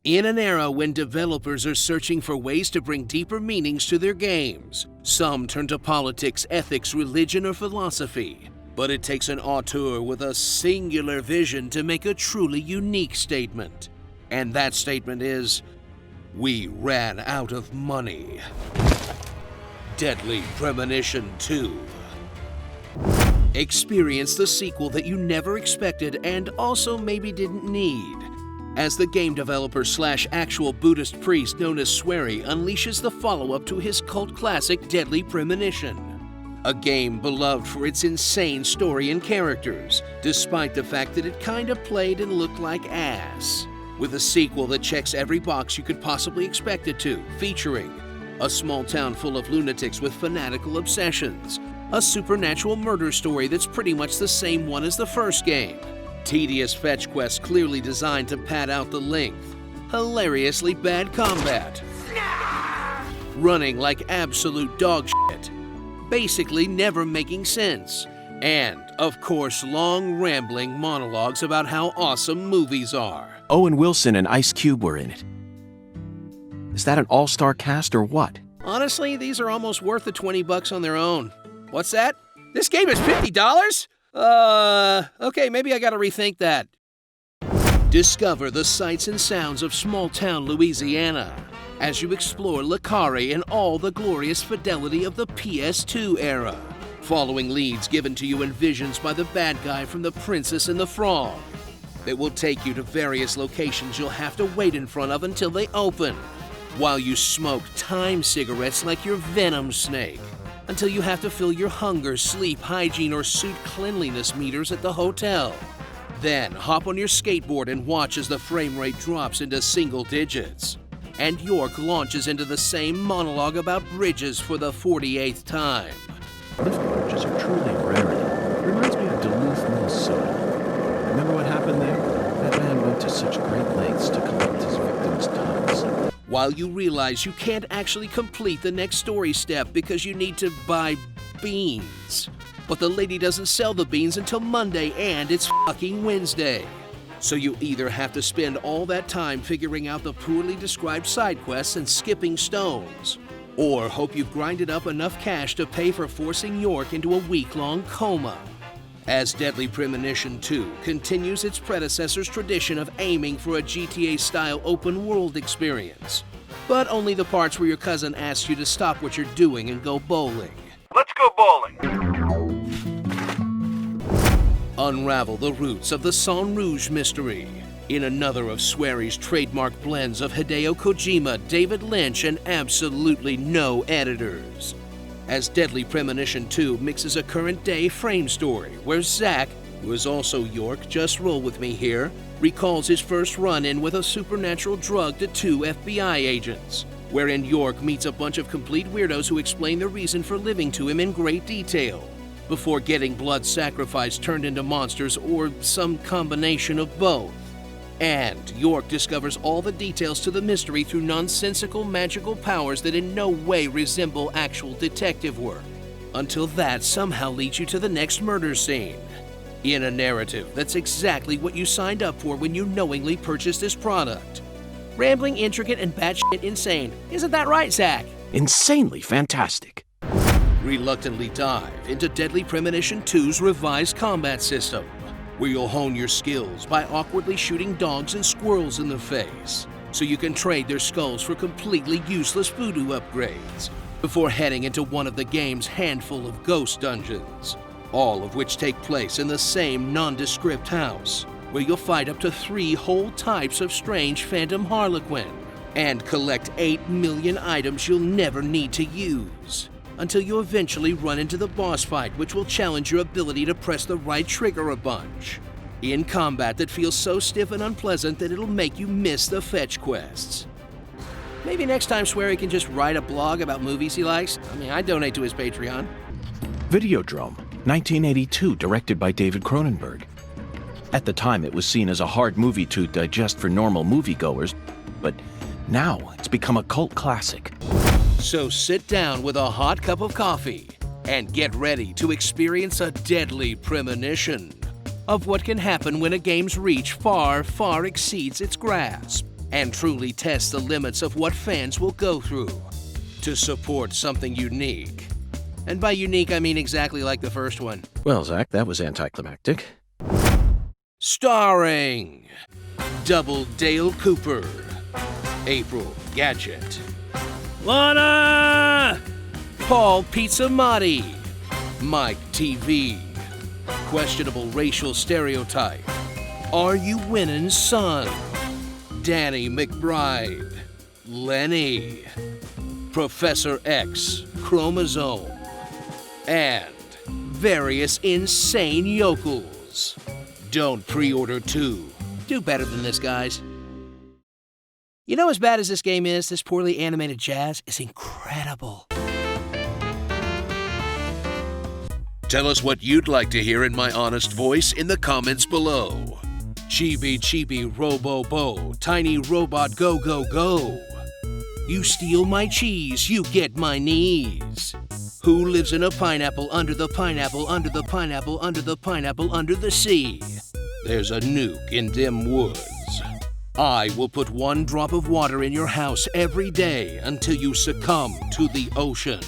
In an era when developers are searching for ways to bring deeper meanings to their games, some turn to politics, ethics, religion, or philosophy. But it takes an auteur with a singular vision to make a truly unique statement. And that statement is, we ran out of money. Deadly Premonition 2. Experience the sequel that you never expected and also maybe didn't need, as the game developer / actual Buddhist priest known as Swery unleashes the follow-up to his cult classic Deadly Premonition. A game beloved for its insane story and characters, despite the fact that it kinda played and looked like ass. With a sequel that checks every box you could possibly expect it to, featuring a small town full of lunatics with fanatical obsessions, a supernatural murder story that's pretty much the same one as the first game, tedious fetch quests clearly designed to pad out the length, hilariously bad combat, running like absolute dog shit, basically never making sense, and, of course, long rambling monologues about how awesome movies are. Owen Wilson and Ice Cube were in it. Is that an all-star cast or what? Honestly, these are almost worth the $20 on their own. What's that? This game is $50? Okay, maybe I gotta rethink that. Discover the sights and sounds of small-town Louisiana as you explore Licari in all the glorious fidelity of the PS2 era, following leads given to you in visions by the bad guy from The Princess and the Frog. It will take you to various locations you'll have to wait in front of until they open, while you smoke time cigarettes like your Venom Snake, until you have to fill your hunger, sleep, hygiene, or suit cleanliness meters at the hotel. Then hop on your skateboard and watch as the frame rate drops into single digits, and York launches into the same monologue about bridges for the 48th time. Lift bridges are truly a rarity. Reminds me of Duluth, Minnesota. Remember what happened there? That man went to such great lengths to collect his victims' tongues. While you realize you can't actually complete the next story step because you need to buy beans. But the lady doesn't sell the beans until Monday, and it's fucking Wednesday. So you either have to spend all that time figuring out the poorly described side quests and skipping stones, or hope you've grinded up enough cash to pay for forcing York into a week-long coma. As Deadly Premonition 2 continues its predecessor's tradition of aiming for a GTA-style open-world experience, but only the parts where your cousin asks you to stop what you're doing and go bowling. Let's go bowling! Unravel the roots of the Sang Rouge mystery in another of Swery's trademark blends of Hideo Kojima, David Lynch, and absolutely no editors. As Deadly Premonition 2 mixes a current-day frame story where Zack, who is also York, just roll with me here, recalls his first run-in with a supernatural drug to 2 FBI agents, wherein York meets a bunch of complete weirdos who explain their reason for living to him in great detail, before getting blood sacrifice turned into monsters or some combination of both. And York discovers all the details to the mystery through nonsensical magical powers that in no way resemble actual detective work, until that somehow leads you to the next murder scene, in a narrative that's exactly what you signed up for when you knowingly purchased this product. Rambling, intricate, and batshit insane. Isn't that right, Zach? Insanely fantastic. Reluctantly dive into Deadly Premonition 2's revised combat system, where you'll hone your skills by awkwardly shooting dogs and squirrels in the face, so you can trade their skulls for completely useless voodoo upgrades, before heading into one of the game's handful of ghost dungeons, all of which take place in the same nondescript house, where you'll fight up to 3 whole types of strange phantom harlequin, and collect 8 million items you'll never need to use, until you eventually run into the boss fight, which will challenge your ability to press the right trigger a bunch, in combat that feels so stiff and unpleasant that it'll make you miss the fetch quests. Maybe next time Swery can just write a blog about movies he likes. I mean, I donate to his Patreon. Videodrome, 1982, directed by David Cronenberg. At the time, it was seen as a hard movie to digest for normal moviegoers, but now it's become a cult classic. So sit down with a hot cup of coffee And get ready to experience a deadly premonition of what can happen when a game's reach far, far exceeds its grasp and truly tests the limits of what fans will go through to support something unique. And by unique, I mean exactly like the first one. Well, Zach, that was anticlimactic. Starring Double Dale Cooper, April Gadget, Lana! Paul Pizzamatti, Mike TV, Questionable Racial Stereotype, Are You Winning Son, Danny McBride, Lenny, Professor X, Chromosome, and various insane yokels. Don't pre-order 2. Do better than this, guys. You know, as bad as this game is, this poorly animated jazz is incredible. Tell us what you'd like to hear in my honest voice in the comments below. Chibi Chibi Robo Bo, Tiny Robot Go Go Go. You steal my cheese, you get my knees. Who lives in a pineapple under the pineapple under the pineapple under the pineapple under the sea? There's a nuke in dim woods. I will put 1 drop of water in your house every day until you succumb to the ocean.